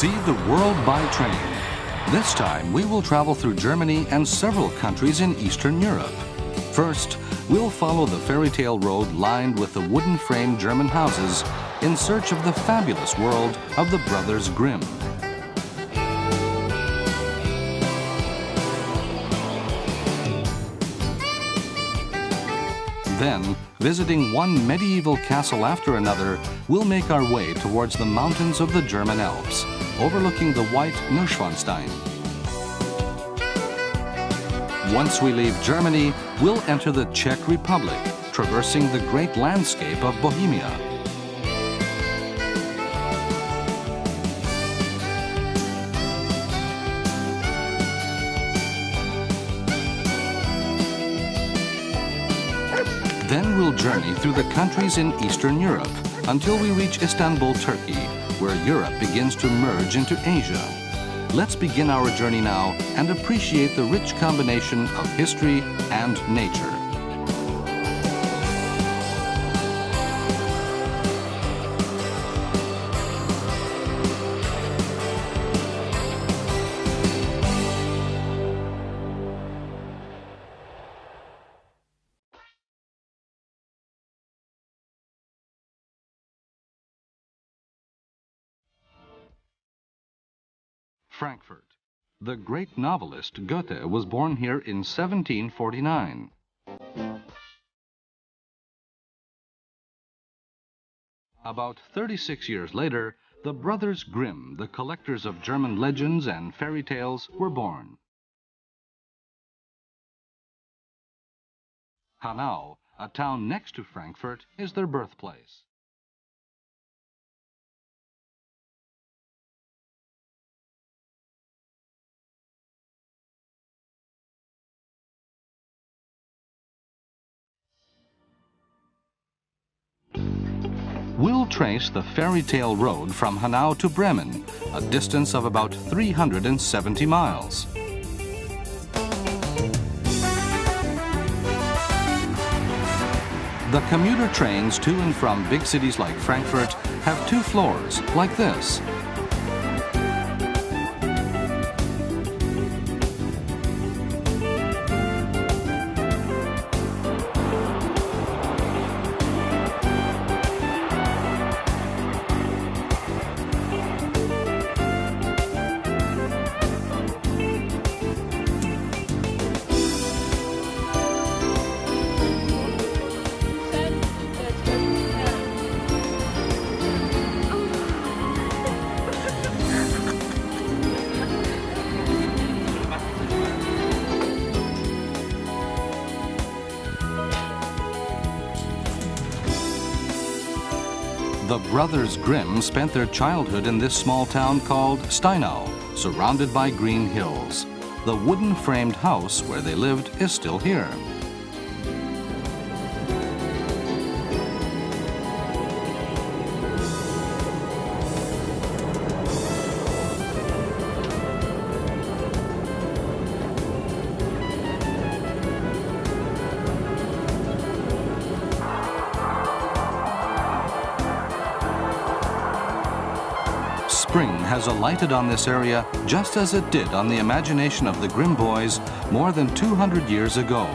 See the world by train. This time we will travel through Germany and several countries in Eastern Europe. First, we'll follow the fairy tale road lined with the wooden frame German houses in search of the fabulous world of the Brothers Grimm. Then, visiting one medieval castle after another, we'll make our way towards the mountains of the German Alps, overlooking the white Neuschwanstein. Once we leave Germany, we'll enter the Czech Republic, traversing the great landscape of Bohemia. Then we'll journey through the countries in Eastern Europe until we reach Istanbul, Turkey, where Europe begins to merge into Asia. Let's begin our journey now and appreciate the rich combination of history and nature. Frankfurt. The great novelist Goethe was born here in 1749. About 36 years later, the Brothers Grimm, the collectors of German legends and fairy tales, were born. Hanau, a town next to Frankfurt, is their birthplace. We'll trace the fairy tale road from Hanau to Bremen, a distance of about 370 miles. The commuter trains to and from big cities like Frankfurt have 2 floors, like this. The Brothers Grimm spent their childhood in this small town called Steinau, surrounded by green hills. The wooden-framed house where they lived is still here. Spring has alighted on this area just as it did on the imagination of the Grimm boys more than 200 years ago.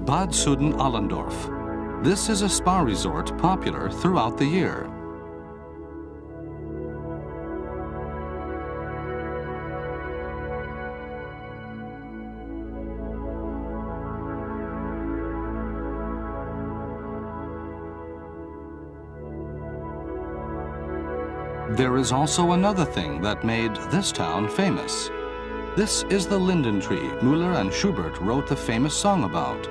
Bad Sueden-Allendorf. This is a spa resort popular throughout the year. There is also another thing that made this town famous. This is the linden tree Müller and Schubert wrote the famous song about.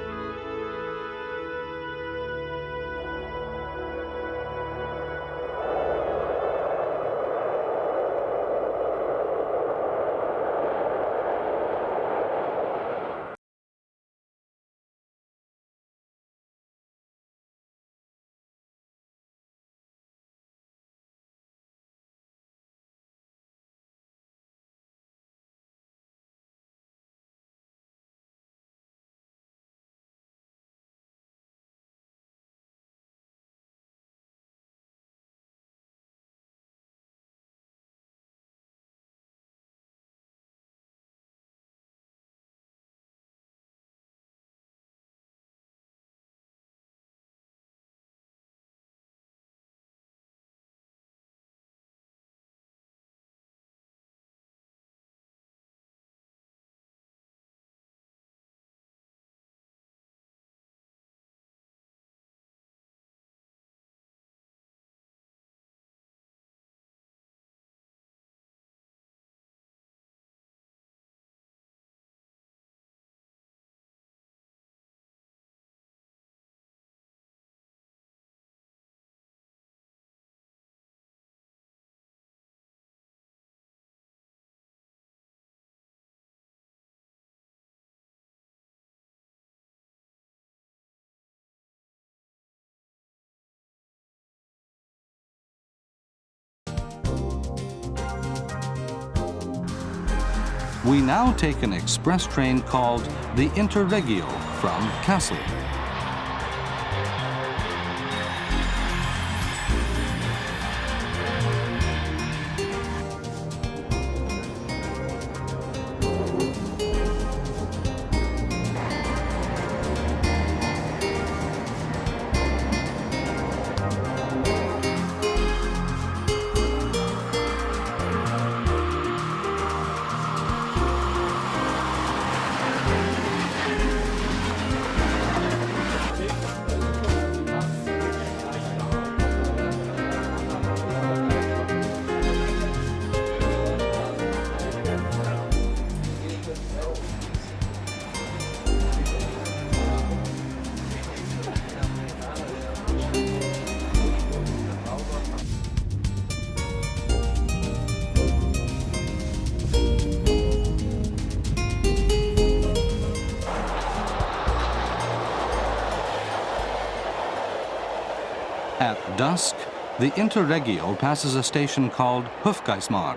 We now take an express train called the Interregio from Kassel. At dusk, the Interregio passes a station called Hofgeismar.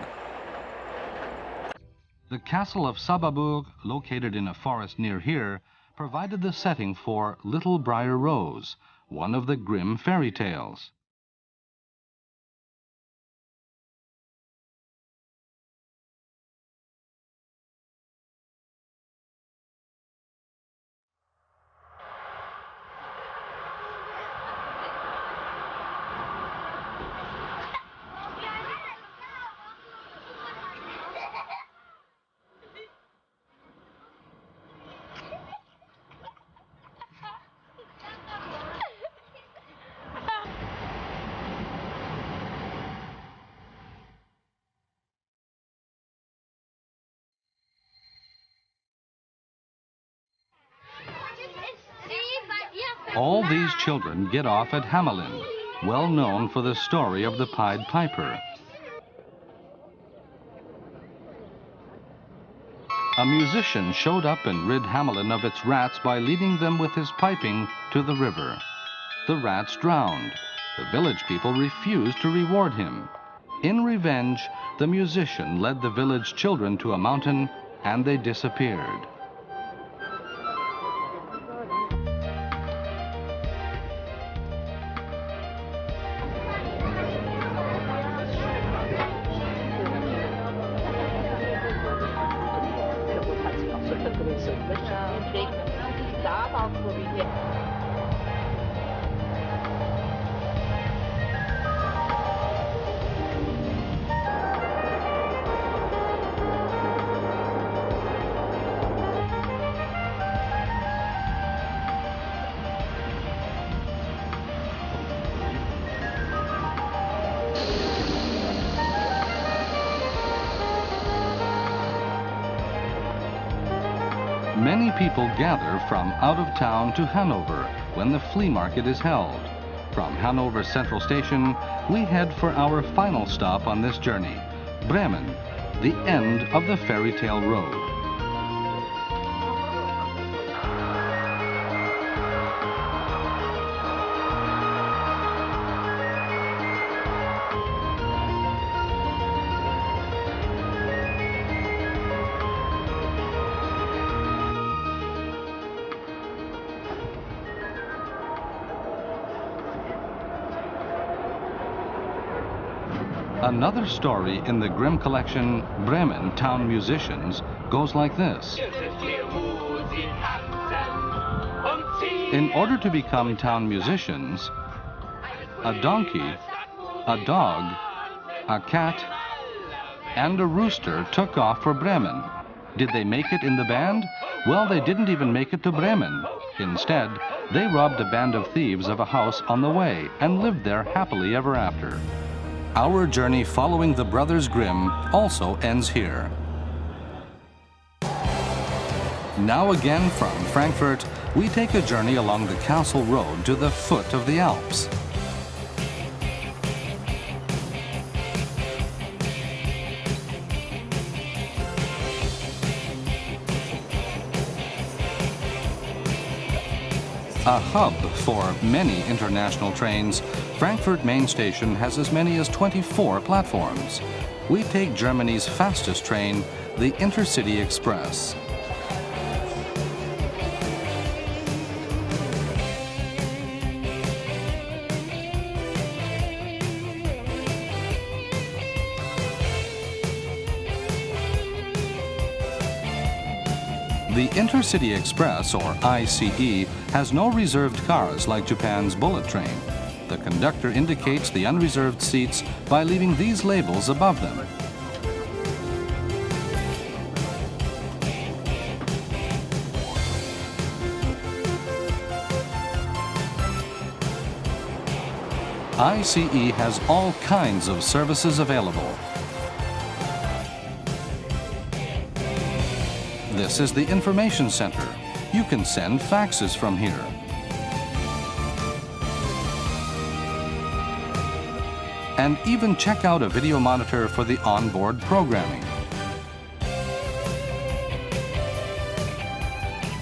The castle of Sababurg, located in a forest near here, provided the setting for Little Briar Rose, one of the Grimm fairy tales. All these children get off at Hamelin, well known for the story of the Pied Piper. A musician showed up and rid Hamelin of its rats by leading them with his piping to the river. The rats drowned. The village people refused to reward him. In revenge, the musician led the village children to a mountain and they disappeared. many people gather from out of town to Hanover when the flea market is held. From Hanover Central Station, we head for our final stop on this journey, Bremen, the end of the fairy tale road. Another story in the Grimm collection, Bremen Town Musicians, goes like this. In order to become town musicians, a donkey, a dog, a cat, and a rooster took off for Bremen. Did they make it in the band? Well, they didn't even make it to Bremen. Instead, they robbed a band of thieves of a house on the way and lived there happily ever after. Our journey following the Brothers Grimm also ends here. Now again from Frankfurt, we take a journey along the Castle Road to the foot of the Alps. A hub for many international trains, Frankfurt main station has as many as 24 platforms. We take Germany's fastest train, the Intercity Express. The Intercity Express, or ICE, has no reserved cars like Japan's bullet train. The conductor indicates the unreserved seats by leaving these labels above them. ICE has all kinds of services available. This is the information center. You can send faxes from here. And even check out a video monitor for the onboard programming.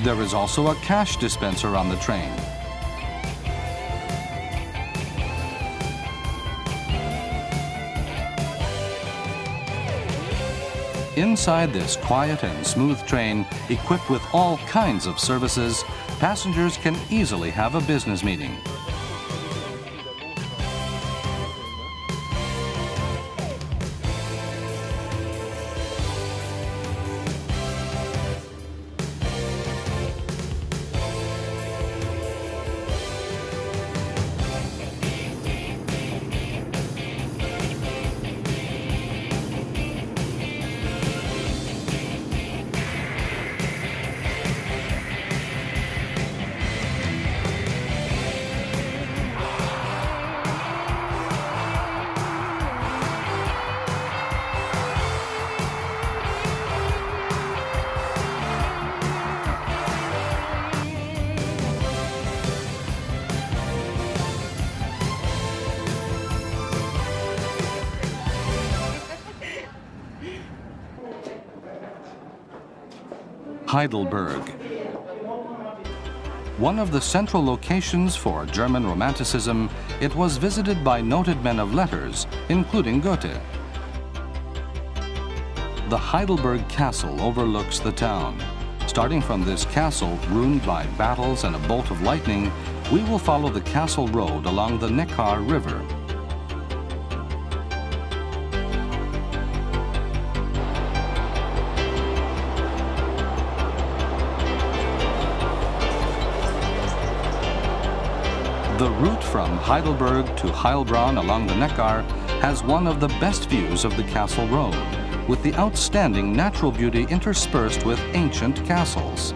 There is also a cash dispenser on the train. Inside this quiet and smooth train, equipped with all kinds of services, passengers can easily have a business meeting. Heidelberg. One of the central locations for German Romanticism, it was visited by noted men of letters, including Goethe. The Heidelberg Castle overlooks the town. Starting from this castle, ruined by battles and a bolt of lightning, we will follow the castle road along the Neckar River. The route from Heidelberg to Heilbronn along the Neckar has one of the best views of the Castle Road, with the outstanding natural beauty interspersed with ancient castles.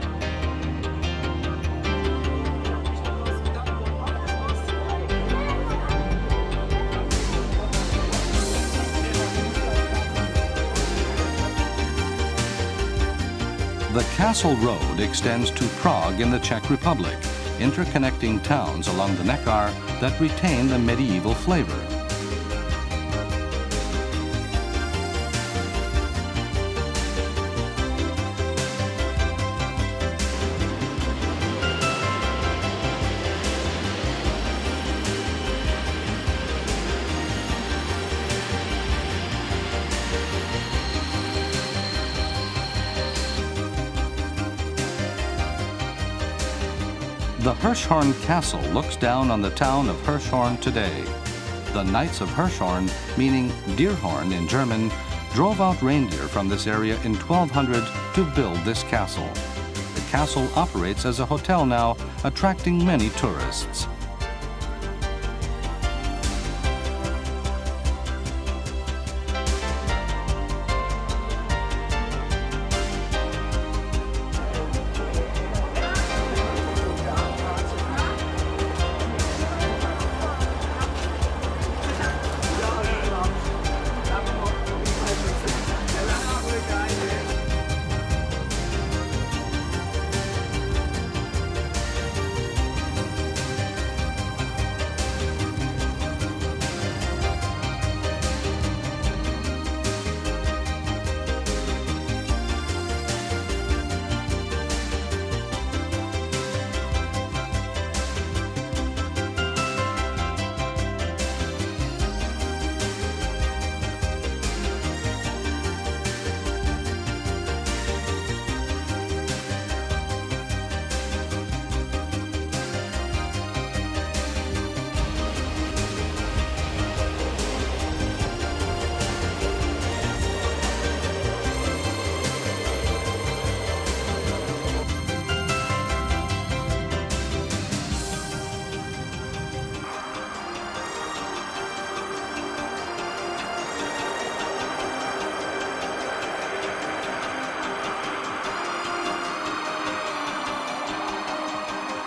The Castle Road extends to Prague in the Czech Republic, interconnecting towns along the Neckar that retain the medieval flavor. The Hirschhorn Castle looks down on the town of Hirschhorn today. The Knights of Hirschhorn, meaning deer horn in German, drove out reindeer from this area in 1200 to build this castle. The castle operates as a hotel now, attracting many tourists.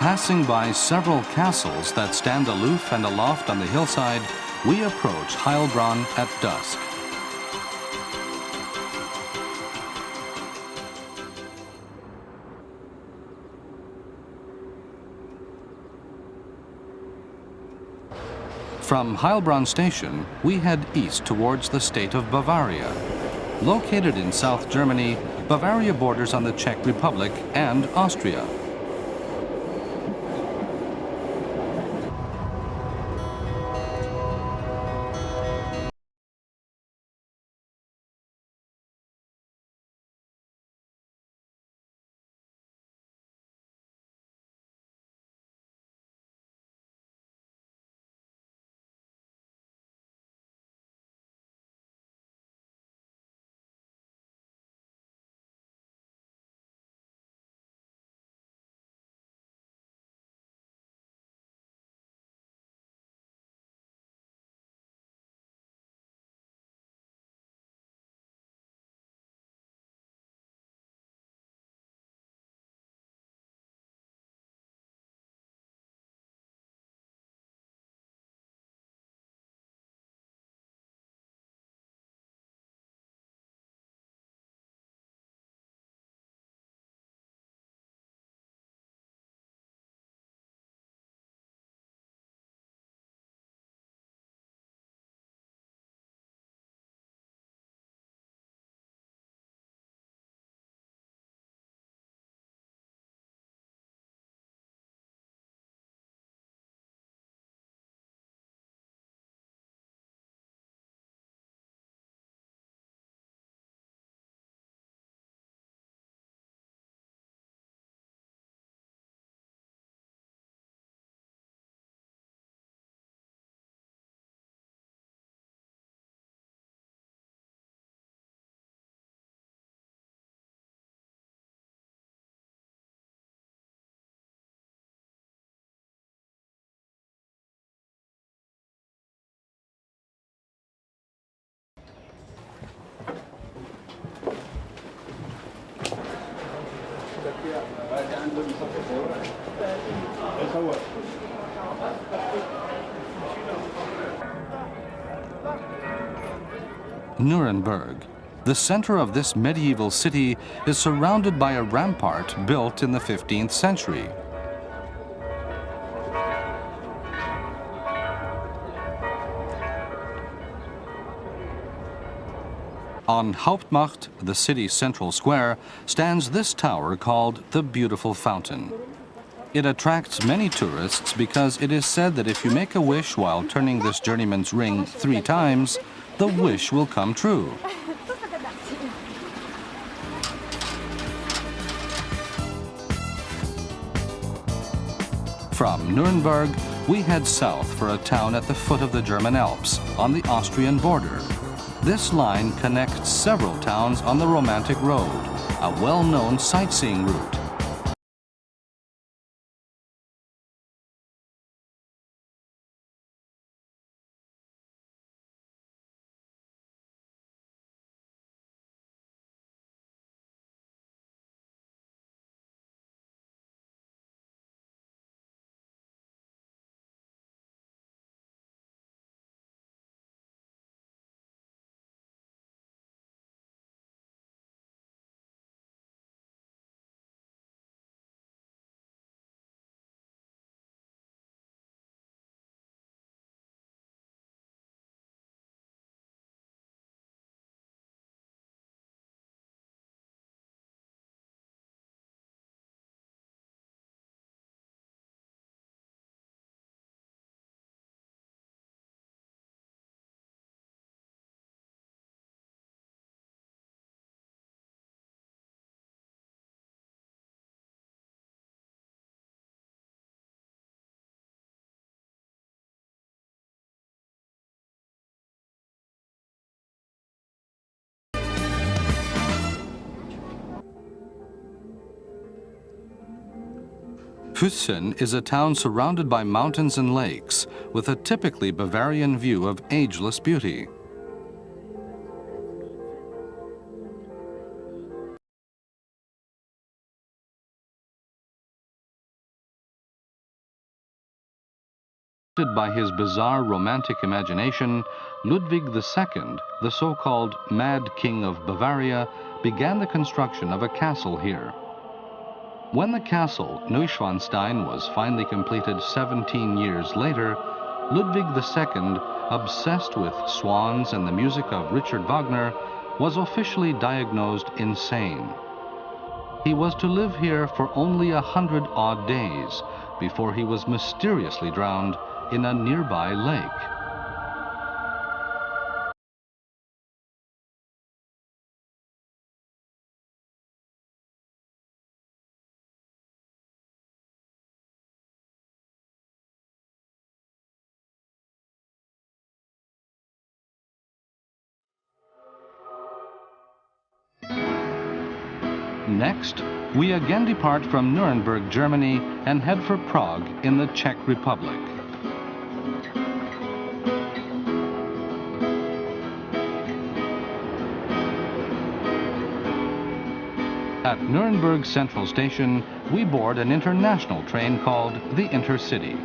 Passing by several castles that stand aloof and aloft on the hillside, we approach Heilbronn at dusk. From Heilbronn station, we head east towards the state of Bavaria. Located in South Germany, Bavaria borders on the Czech Republic and Austria. Nuremberg, The center of this medieval city is surrounded by a rampart built in the 15th century. On Hauptmacht, the city's central square, stands this tower called the Beautiful Fountain. It attracts many tourists because it is said that if you make a wish while turning this journeyman's ring 3 times, the wish will come true. From Nuremberg, we head south for a town at the foot of the German Alps, on the Austrian border. This line connects several towns on the Romantic Road, a well-known sightseeing route. Füssen is a town surrounded by mountains and lakes, with a typically Bavarian view of ageless beauty. By his bizarre romantic imagination, Ludwig II, the so-called Mad King of Bavaria, began the construction of a castle here. When the castle, Neuschwanstein, was finally completed 17 years later, Ludwig II, obsessed with swans and the music of Richard Wagner, was officially diagnosed insane. He was to live here for only 100-odd days before he was mysteriously drowned in a nearby lake. Next, we again depart from Nuremberg, Germany, and head for Prague in the Czech Republic. At Nuremberg Central Station, we board an international train called the Intercity.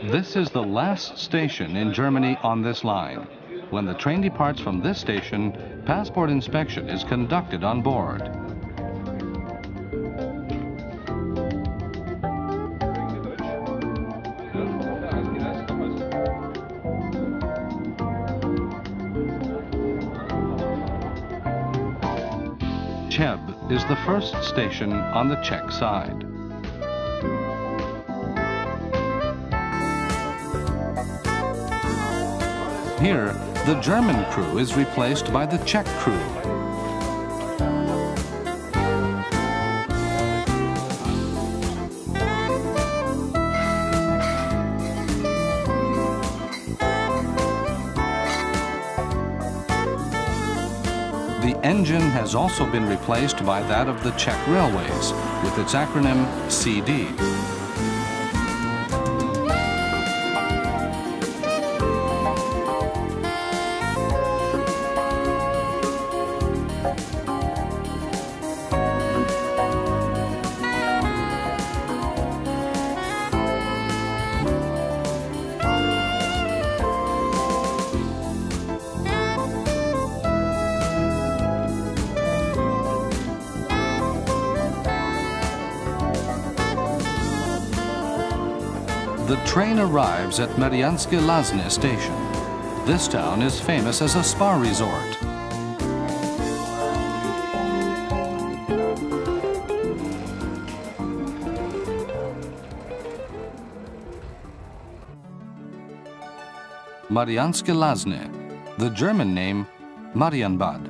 This is the last station in Germany on this line. When the train departs from this station, passport inspection is conducted on board. Cheb is the first station on the Czech side. Here, the German crew is replaced by the Czech crew. The engine has also been replaced by that of the Czech Railways, with its acronym CD. The train arrives at Mariánské station. This town is famous as a spa resort. Mariánské Lázně, the German name Marienbad.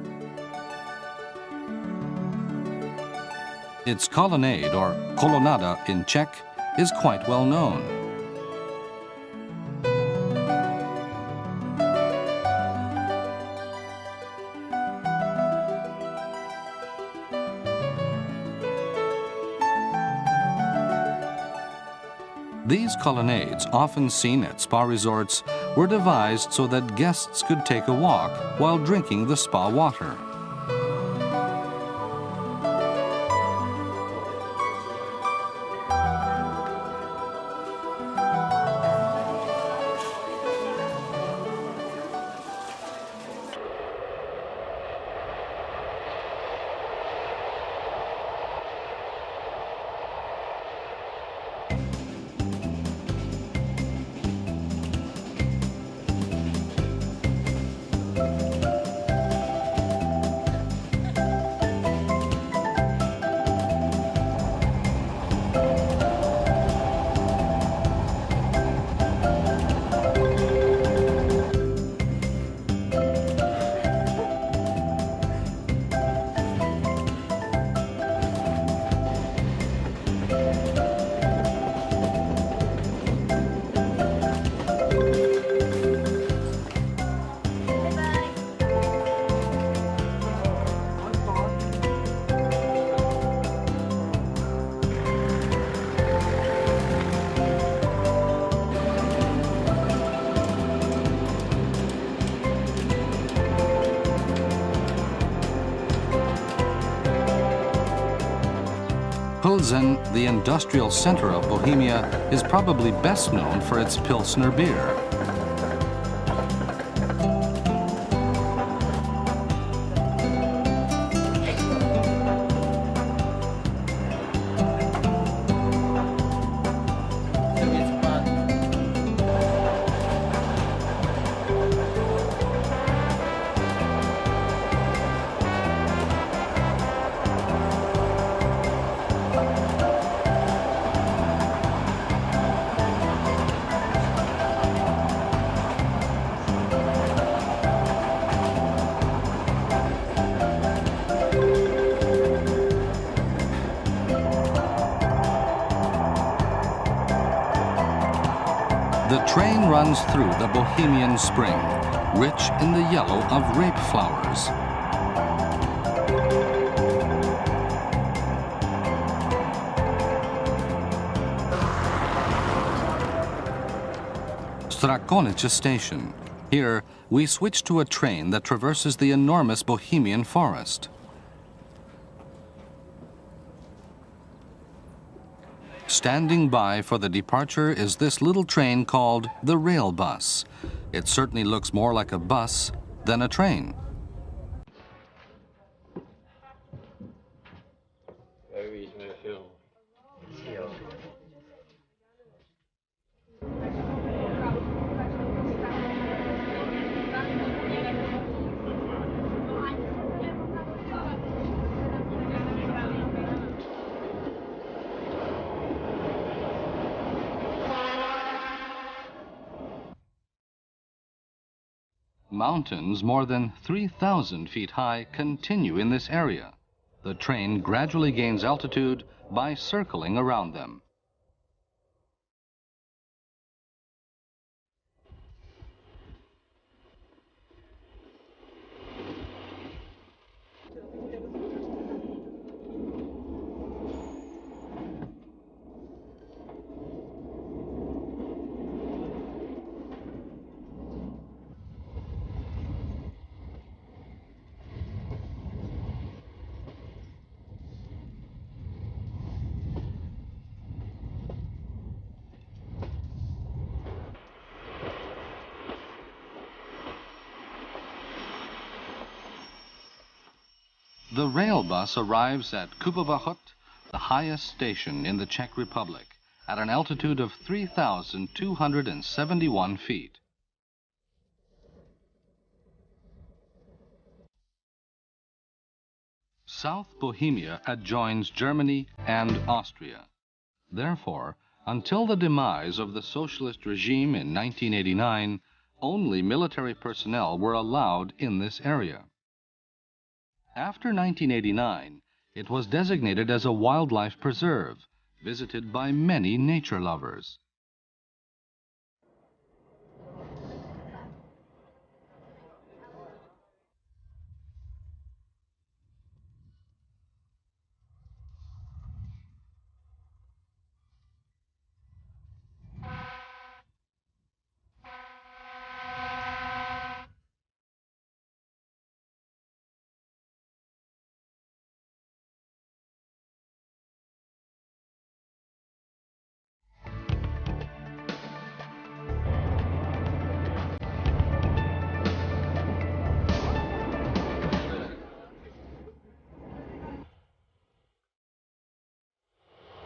Its colonnade, or kolonada in Czech, is quite well known. These colonnades, often seen at spa resorts, were devised so that guests could take a walk while drinking the spa water. Pilsen, the industrial center of Bohemia, is probably best known for its Pilsner beer. The train runs through the Bohemian spring, rich in the yellow of rape flowers. Strakonice station. Here, we switch to a train that traverses the enormous Bohemian forest. Standing by for the departure is this little train called the rail bus. It certainly looks more like a bus than a train. Mountains more than 3,000 feet high continue in this area. The train gradually gains altitude by circling around them. The rail bus arrives at Kupavahot, the highest station in the Czech Republic, at an altitude of 3,271 feet. South Bohemia adjoins Germany and Austria. Therefore, until the demise of the socialist regime in 1989, only military personnel were allowed in this area. After 1989, it was designated as a wildlife preserve, visited by many nature lovers.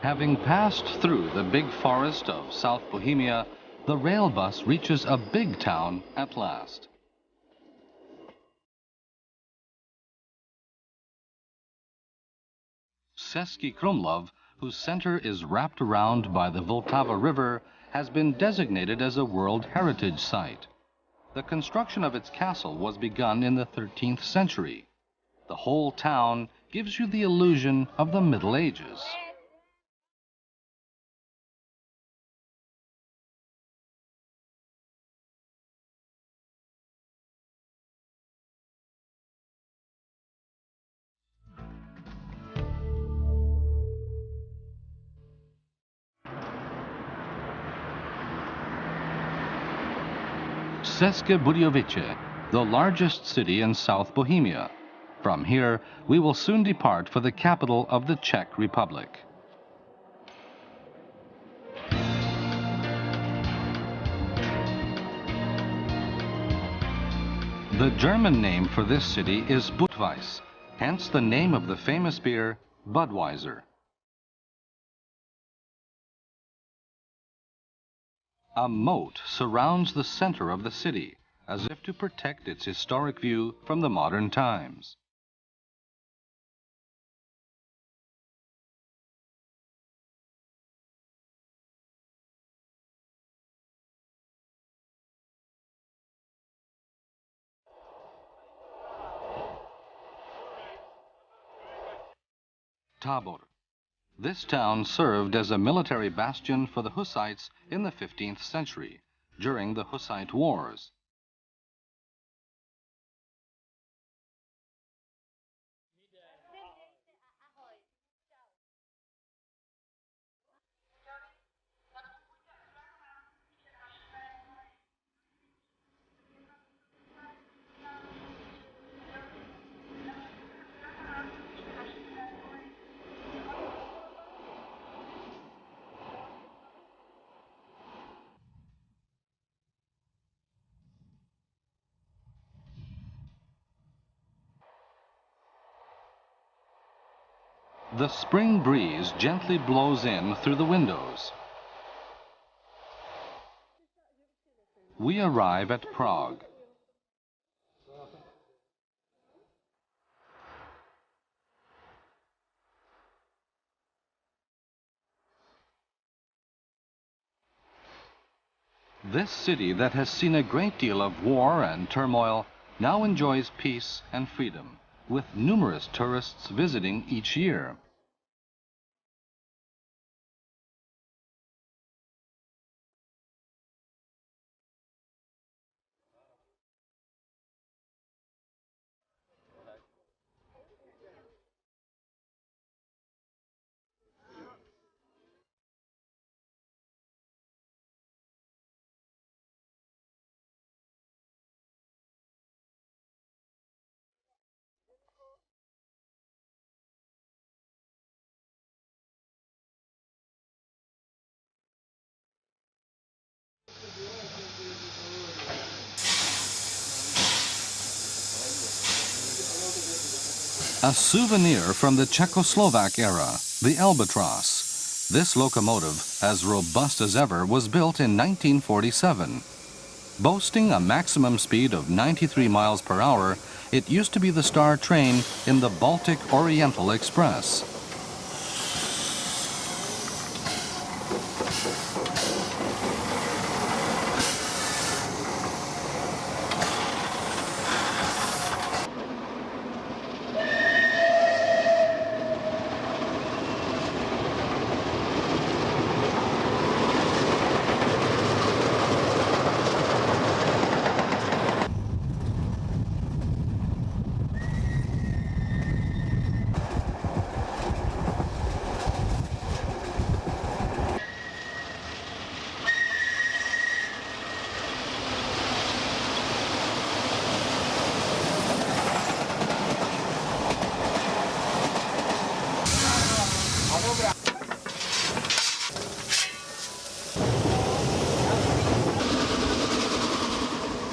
Having passed through the big forest of South Bohemia, the rail bus reaches a big town at last. Český Krumlov, whose center is wrapped around by the Vltava River, has been designated as a World Heritage Site. The construction of its castle was begun in the 13th century. The whole town gives you the illusion of the Middle Ages. České Budějovice, the largest city in South Bohemia. From here, we will soon depart for the capital of the Czech Republic. The German name for this city is Budweis, hence the name of the famous beer Budweiser. A moat surrounds the center of the city, as if to protect its historic view from the modern times. Tabor. This town served as a military bastion for the Hussites in the 15th century, during the Hussite Wars. The spring breeze gently blows in through the windows. We arrive at Prague. This city that has seen a great deal of war and turmoil now enjoys peace and freedom, with numerous tourists visiting each year. A souvenir from the Czechoslovak era, the Albatross. This locomotive, as robust as ever, was built in 1947. Boasting a maximum speed of 93 miles per hour, it used to be the star train in the Baltic Oriental Express.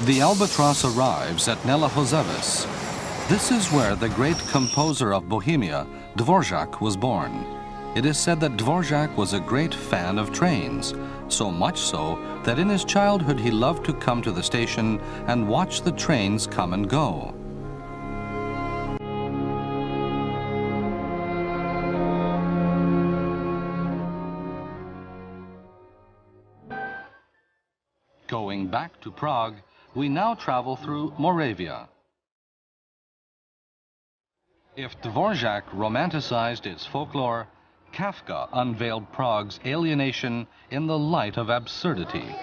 The Albatross arrives at Nelahozevis. This is where the great composer of Bohemia, Dvorak, was born. It is said that Dvorak was a great fan of trains, so much so that in his childhood he loved to come to the station and watch the trains come and go. Going back to Prague, we now travel through Moravia. If Dvorak romanticized its folklore, Kafka unveiled Prague's alienation in the light of absurdity.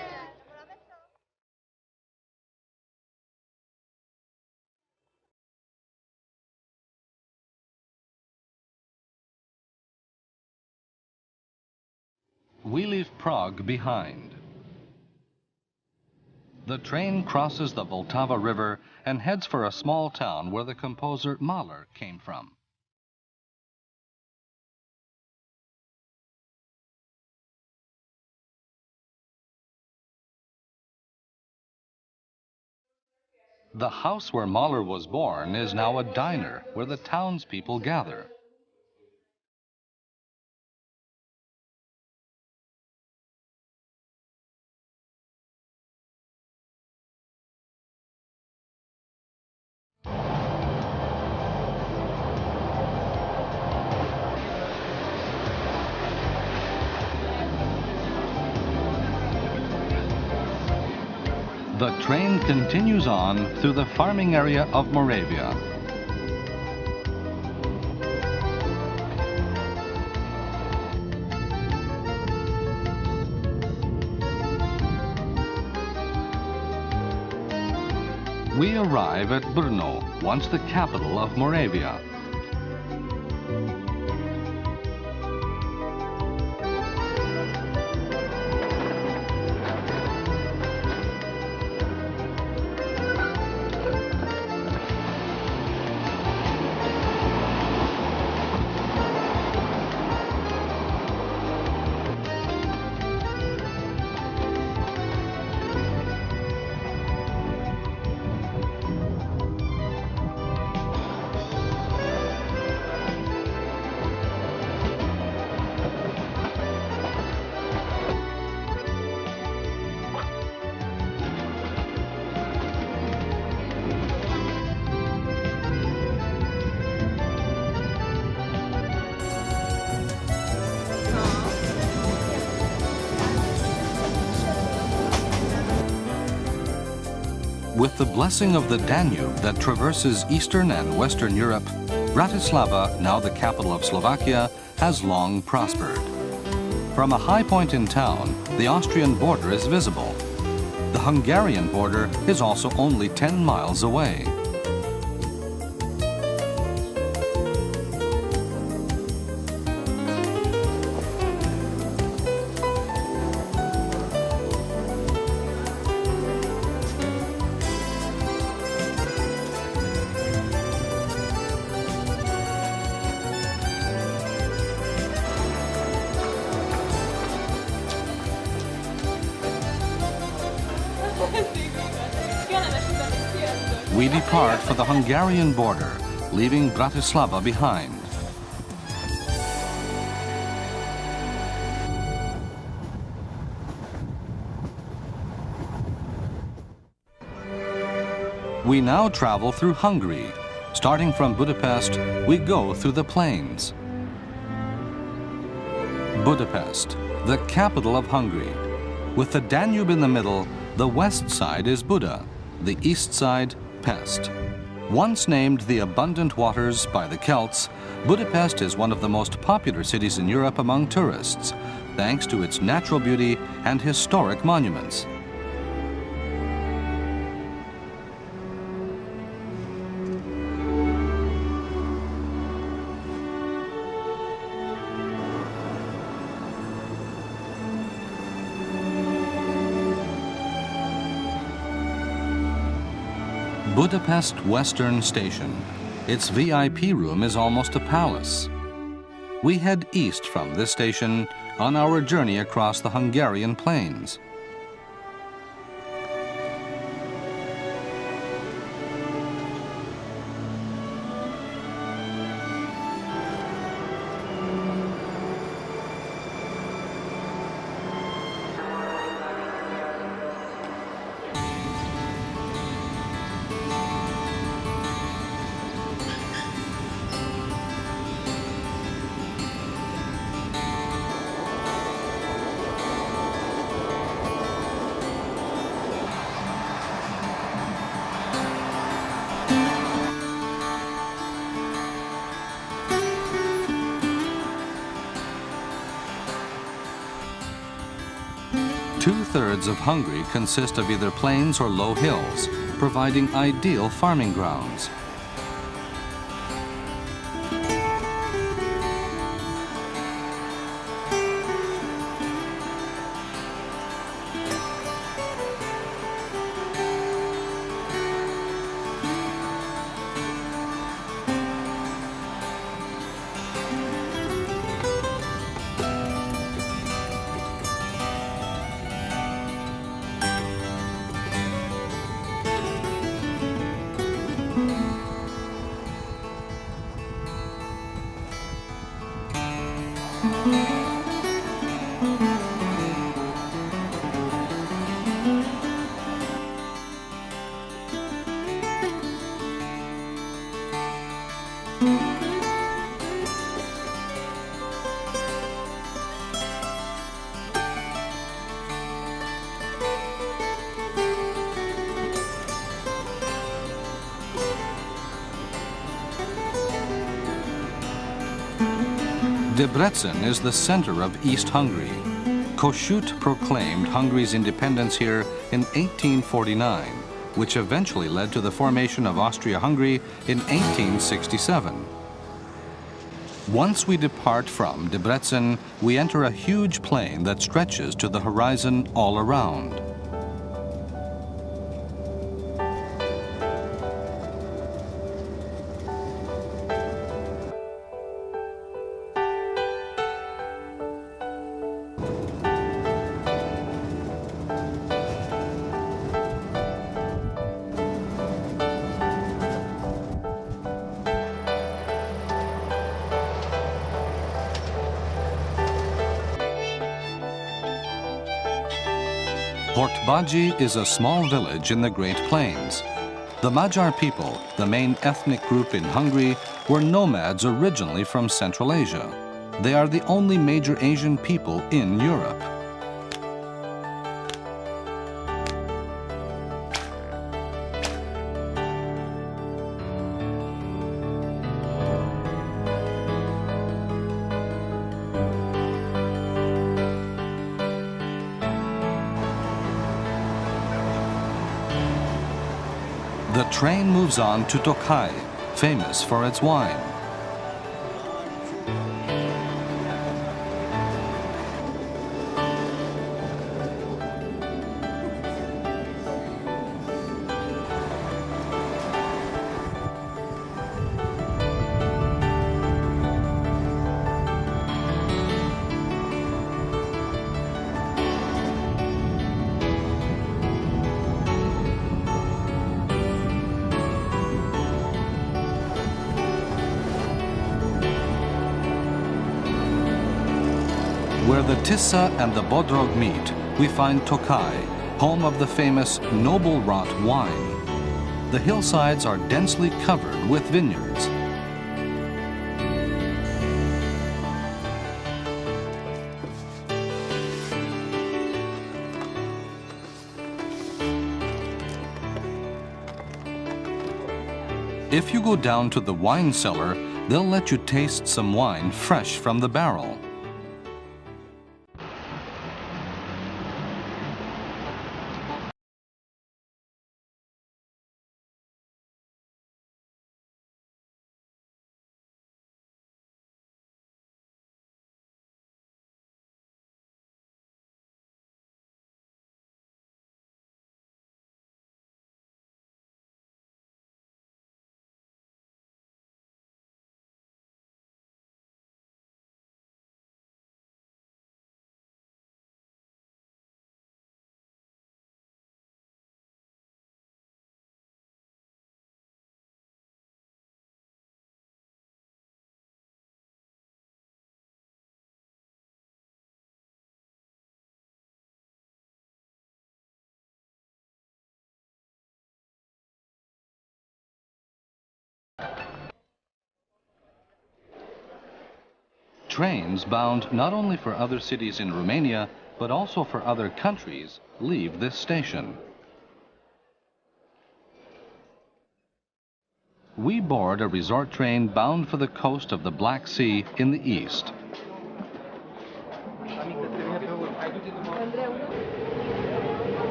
We leave Prague behind. The train crosses the Vltava River and heads for a small town where the composer Mahler came from. The house where Mahler was born is now a diner where the townspeople gather. The train continues on through the farming area of Moravia. We arrive at Brno, once the capital of Moravia. With the blessing of the Danube that traverses Eastern and Western Europe, Bratislava, now the capital of Slovakia, has long prospered. From a high point in town, the Austrian border is visible. The Hungarian border is also only 10 miles away. We depart for the Hungarian border, leaving Bratislava behind. We now travel through Hungary. Starting from Budapest, we go through the plains. Budapest, the capital of Hungary. With the Danube in the middle, the west side is Buda, the east side, Pest. Once named the Abundant Waters by the Celts, Budapest is one of the most popular cities in Europe among tourists, thanks to its natural beauty and historic monuments. Budapest Western Station. Its VIP room is almost a palace. We head east from this station on our journey across the Hungarian plains. Two-thirds of Hungary consist of either plains or low hills, providing ideal farming grounds. Debrecen is the center of East Hungary. Kossuth proclaimed Hungary's independence here in 1849, which eventually led to the formation of Austria-Hungary in 1867. Once we depart from Debrecen, we enter a huge plain that stretches to the horizon all around. Hortbágy is a small village in the Great Plains. The Magyar people, the main ethnic group in Hungary, were nomads originally from Central Asia. They are the only major Asian people in Europe. train moves on to Tokai, famous for its wine. Where the Tisa and the Bodrog meet, we find Tokai, home of the famous noble rot wine. The hillsides are densely covered with vineyards. If you go down to the wine cellar, they'll let you taste some wine fresh from the barrel. Trains bound not only for other cities in Romania, but also for other countries, leave this station. We board a resort train bound for the coast of the Black Sea in the east.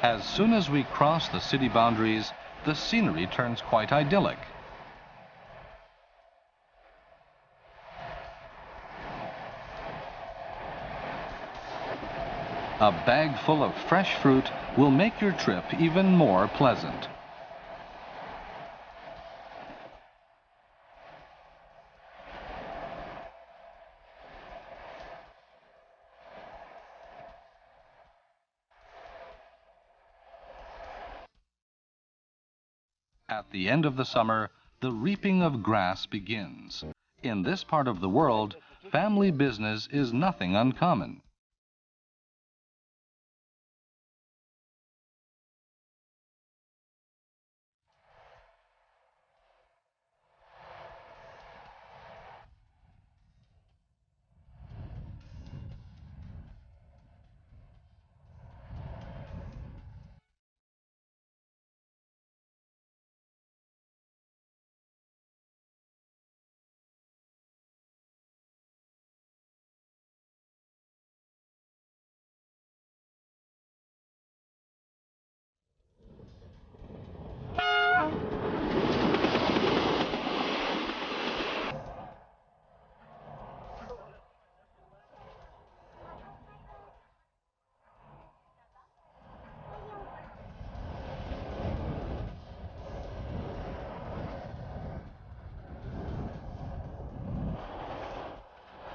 As soon as we cross the city boundaries, the scenery turns quite idyllic. A bag full of fresh fruit will make your trip even more pleasant. At the end of the summer, the reaping of grass begins. In this part of the world, family business is nothing uncommon.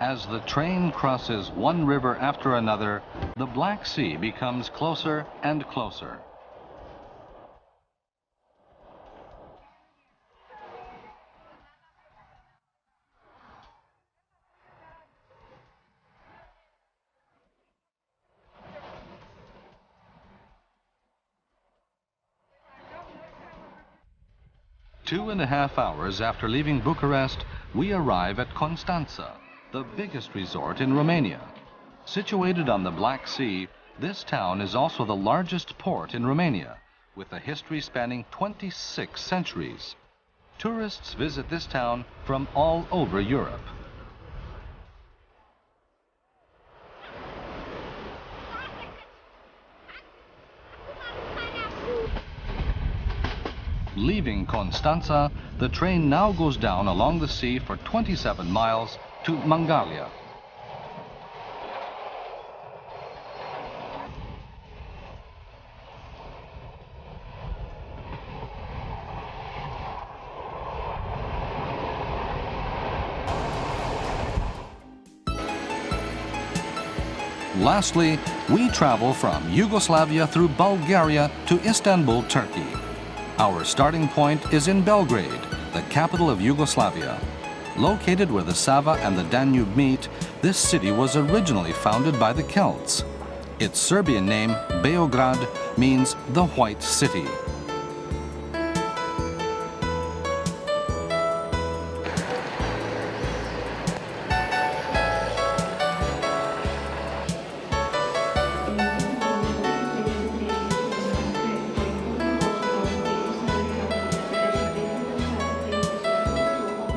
As the train crosses one river after another, the Black Sea becomes closer and closer. Two and a half hours after leaving Bucharest, we arrive at Constanța, the biggest resort in Romania. Situated on the Black Sea, this town is also the largest port in Romania, with a history spanning 26 centuries. Tourists visit this town from all over Europe. Leaving Constanța, the train now goes down along the sea for 27 miles to Ungaria. Lastly, we travel from Yugoslavia through Bulgaria to Istanbul, Turkey. Our starting point is in Belgrade, the capital of Yugoslavia. Located where the Sava and the Danube meet, this city was originally founded by the Celts. Its Serbian name, Beograd, means the White City.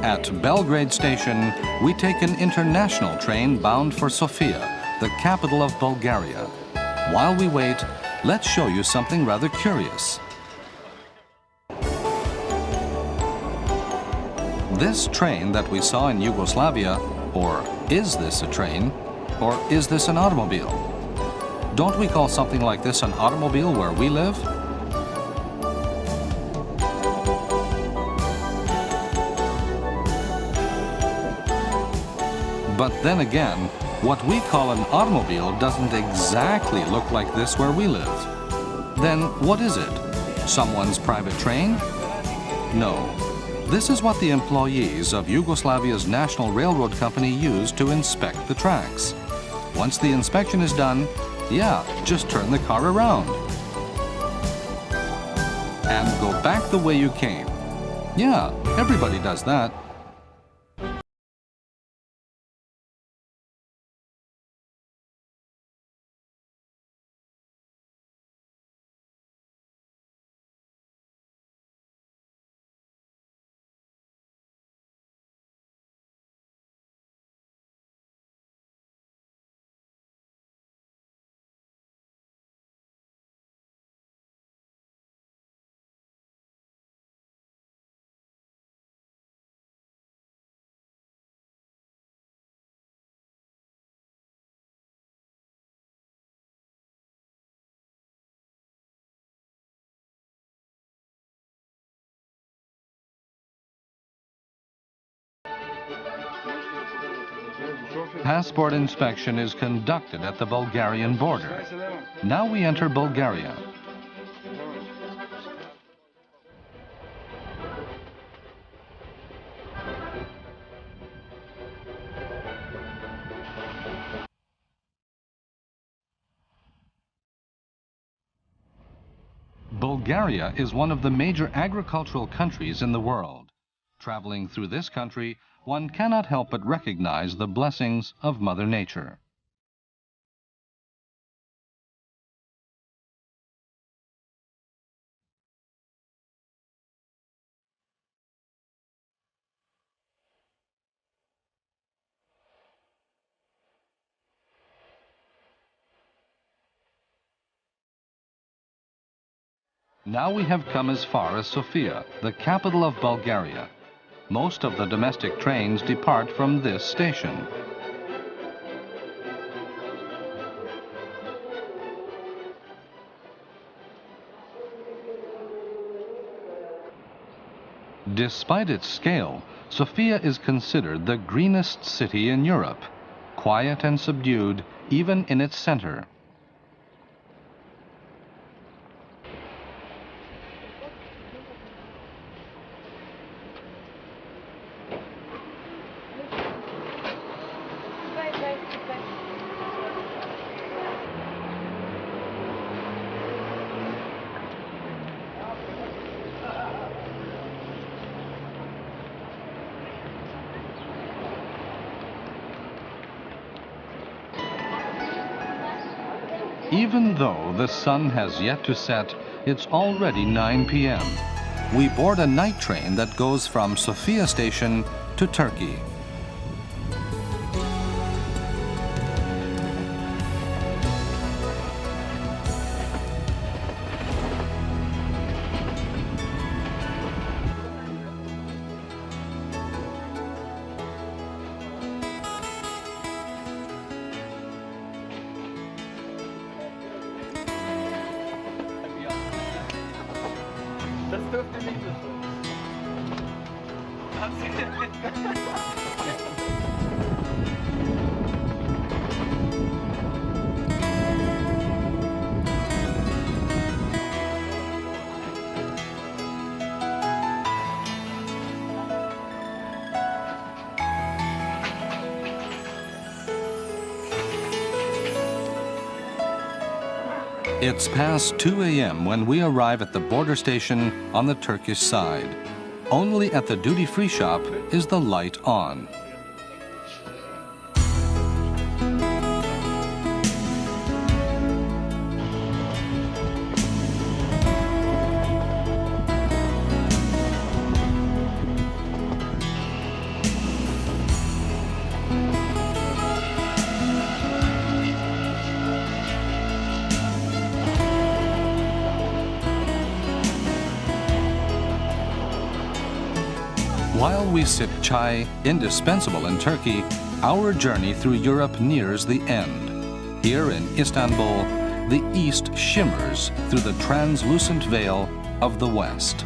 At Belgrade Station, we take an international train bound for Sofia, the capital of Bulgaria. While we wait, let's show you something rather curious. This train that we saw in Yugoslavia, or is this a train, or is this an automobile? Don't we call something like this an automobile where we live? But then again, what we call an automobile doesn't exactly look like this where we live. Then what is it? Someone's private train? No. This is what the employees of Yugoslavia's National Railroad Company use to inspect the tracks. Once the inspection is done, yeah, just turn the car around. And go back the way you came. Yeah, everybody does that. Passport inspection is conducted at the Bulgarian border. Now we enter Bulgaria. Bulgaria is one of the major agricultural countries in the world. Traveling through this country, one cannot help but recognize the blessings of Mother Nature. Now we have come as far as Sofia, the capital of Bulgaria. Most of the domestic trains depart from this station. Despite its scale, Sofia is considered the greenest city in Europe, quiet and subdued even in its center. Even though the sun has yet to set, it's already 9 p.m. We board a night train that goes from Sofia Station to Turkey. Das dürfte nicht so It's past 2 a.m. when we arrive at the border station on the Turkish side. Only at the duty-free shop is the light on. While we sip chai, indispensable in Turkey, our journey through Europe nears the end. Here in Istanbul, the East shimmers through the translucent veil of the West.